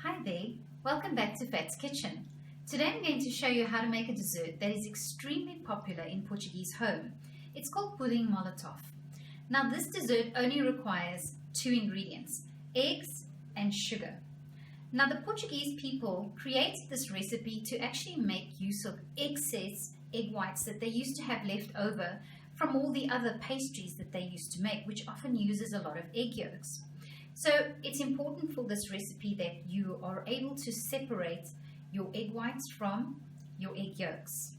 Hi there, welcome back to Fat's Kitchen. Today I'm going to show you how to make a dessert that is extremely popular in Portuguese home. It's called Pudim Molotov. Now this dessert only requires two ingredients, eggs and sugar. Now the Portuguese people created this recipe to actually make use of excess egg whites that they used to have left over from all the other pastries that they used to make, which often uses a lot of egg yolks. So it's important for this recipe that you are able to separate your egg whites from your egg yolks.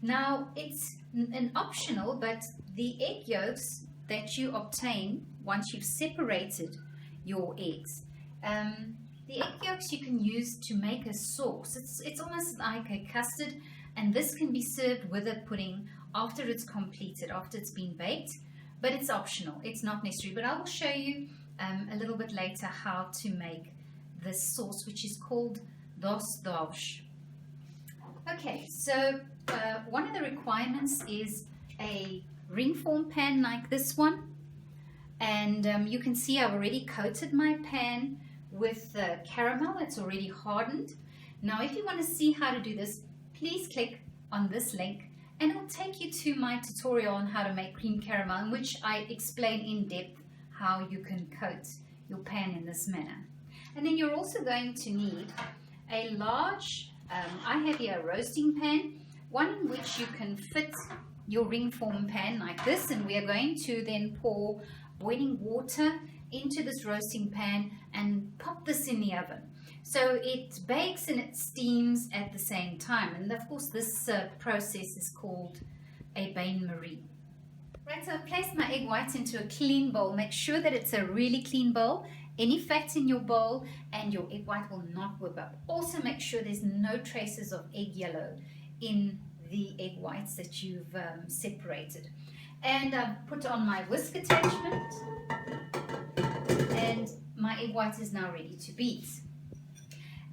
Now it's an optional, but the egg yolks that you obtain once you've separated your eggs, the egg yolks you can use to make a sauce. It's almost like a custard, and this can be served with a pudding after it's completed, after it's been baked, but it's optional. It's not necessary, but I will show you a little bit later how to make this sauce, which is called dos dovos. Okay, so one of the requirements is a ring form pan like this one, and you can see I've already coated my pan with caramel. It's already hardened. Now if you want to see how to do this, please click on this link and it will take you to my tutorial on how to make cream caramel, in which I explain in depth how you can coat your pan in this manner. And then you're also going to need a large, I have here a roasting pan, one in which you can fit your ring form pan like this, and we are going to then pour boiling water into this roasting pan and pop this in the oven. So it bakes and it steams at the same time, and of course this process is called a bain-marie. Right, so I've placed my egg whites into a clean bowl. Make sure that it's a really clean bowl. Any fat in your bowl and your egg white will not whip up. Also make sure there's no traces of egg yellow in the egg whites that you've separated. And I've put on my whisk attachment, and my egg white is now ready to beat.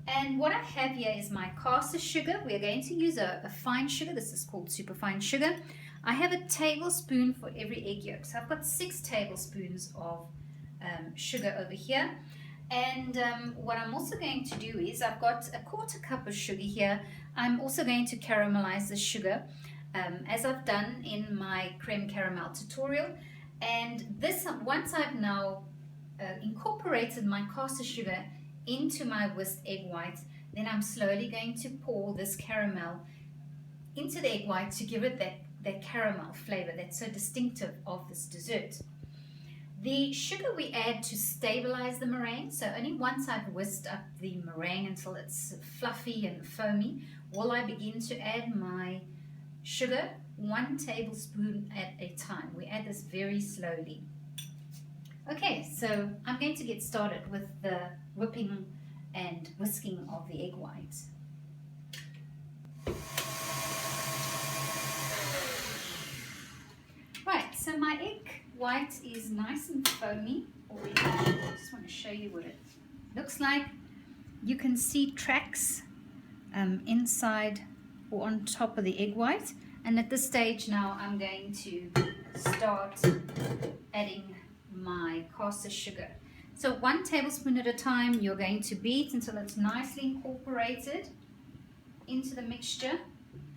And what I have here is my caster sugar. We're going to use a fine sugar. This is called superfine sugar. I have a tablespoon for every egg yolk. So I've got 6 tablespoons of sugar over here. And what I'm also going to do is I've got a 1/4 cup of sugar here. I'm also going to caramelize the sugar as I've done in my creme caramel tutorial. And this, once I've now incorporated my caster sugar into my whisked egg white, then I'm slowly going to pour this caramel into the egg white to give it that caramel flavor that's so distinctive of this dessert. The sugar we add to stabilize the meringue, so only once I've whisked up the meringue until it's fluffy and foamy, will I begin to add my sugar, 1 tablespoon at a time. We add this very slowly. Okay, so I'm going to get started with the whipping and whisking of the egg white. Right, so my egg white is nice and foamy already. I just want to show you what it looks like. You can see tracks inside or on top of the egg white. And at this stage now I'm going to start adding my caster sugar. So 1 tablespoon at a time, you're going to beat until it's nicely incorporated into the mixture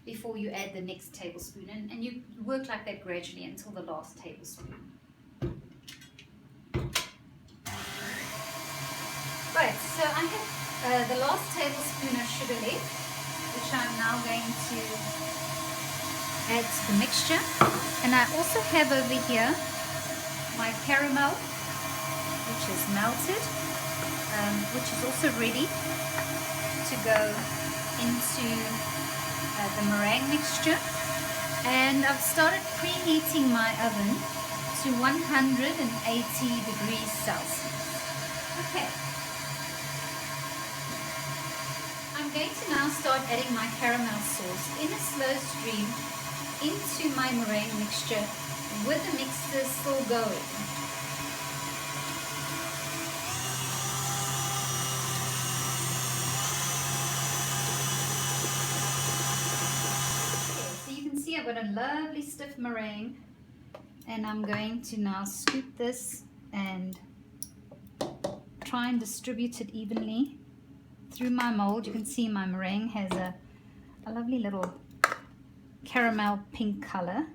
before you add the next tablespoon, and you work like that gradually until the last tablespoon. Right, so I have the last tablespoon of sugar left, which I'm now going to add to the mixture. And I also have over here my caramel, which is melted, which is also ready to go into the meringue mixture. And I've started preheating my oven to 180 degrees Celsius. Okay. I'm going to now start adding my caramel sauce in a slow stream into my meringue mixture with the mixture still going. I've got a lovely stiff meringue, and I'm going to now scoop this and try and distribute it evenly through my mold. You can see my meringue has a lovely little caramel pink color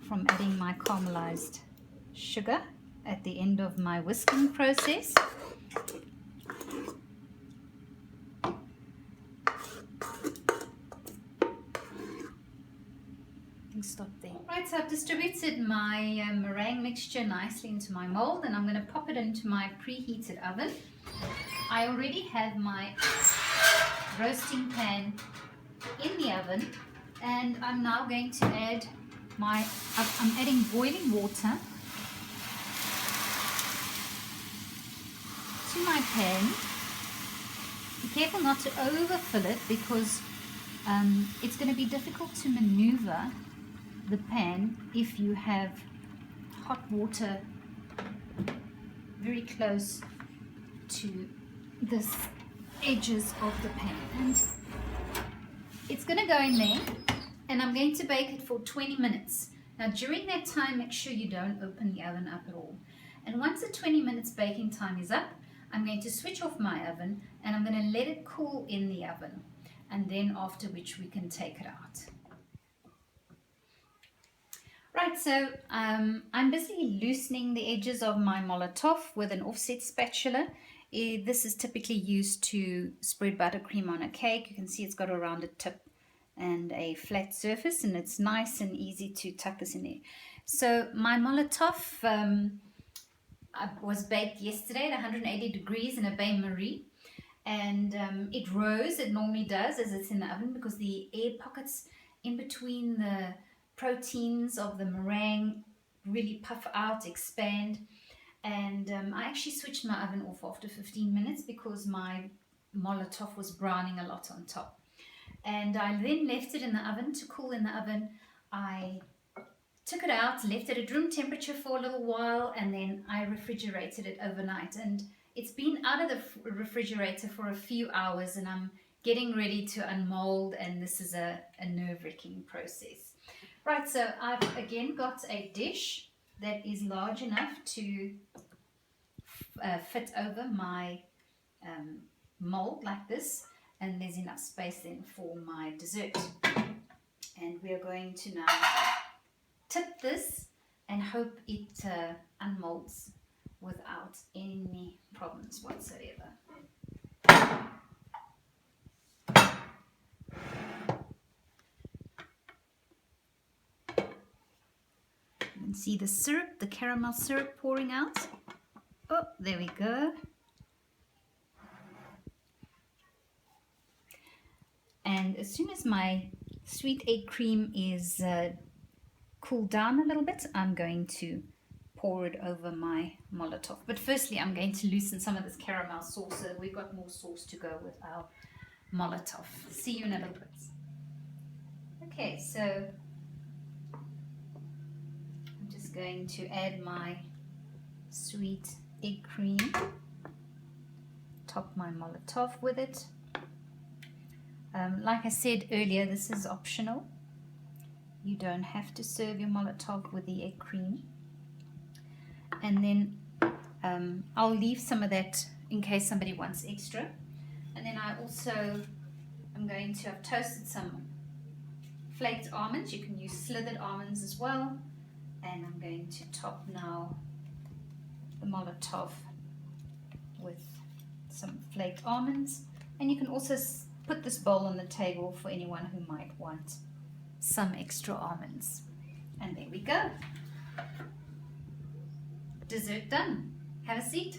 from adding my caramelized sugar at the end of my whisking process. Stop there. Right, so I've distributed my meringue mixture nicely into my mold, and I'm going to pop it into my preheated oven. I already have my roasting pan in the oven, and I'm now going to add I'm adding boiling water to my pan. Be careful not to overfill it, because it's going to be difficult to maneuver the pan if you have hot water very close to the edges of the pan. And it's going to go in there, and I'm going to bake it for 20 minutes. Now during that time, make sure you don't open the oven up at all. And once the 20 minutes baking time is up, I'm going to switch off my oven, and I'm going to let it cool in the oven, and then after which we can take it out. Right, so I'm busy loosening the edges of my Molotov with an offset spatula. This is typically used to spread buttercream on a cake. You can see it's got a rounded tip and a flat surface, and it's nice and easy to tuck this in there. So my Molotov was baked yesterday at 180 degrees in a bain-marie, and it rose. It normally does as it's in the oven, because the air pockets in between the proteins of the meringue really puff out, expand. And I actually switched my oven off after 15 minutes because my Molotov was browning a lot on top. And I then left it in the oven to cool in the oven. I took it out, left it at room temperature for a little while, and then I refrigerated it overnight. And it's been out of the refrigerator for a few hours, and I'm getting ready to unmold, and this is a nerve-wracking process. Right, so I've again got a dish that is large enough to fit over my mold like this, and there's enough space then for my dessert. And we are going to now tip this and hope it unmolds without any problems whatsoever. You can see the syrup, the caramel syrup pouring out. Oh, there we go. And as soon as my sweet egg cream is cooled down a little bit, I'm going to pour it over my Molotov. But firstly, I'm going to loosen some of this caramel sauce so that we've got more sauce to go with our Molotov. See you in a little bit. Okay, so I'm just going to add my sweet egg cream, top my Molotov with it. Like I said earlier, this is optional. You don't have to serve your Molotov with the egg cream. And then I'll leave some of that in case somebody wants extra. And then I also am going to have toasted some flaked almonds. You can use slithered almonds as well. And I'm going to top now the Molotov with some flaked almonds. And you can also put this bowl on the table for anyone who might want some extra almonds. And there we go. Dessert done. Have a seat.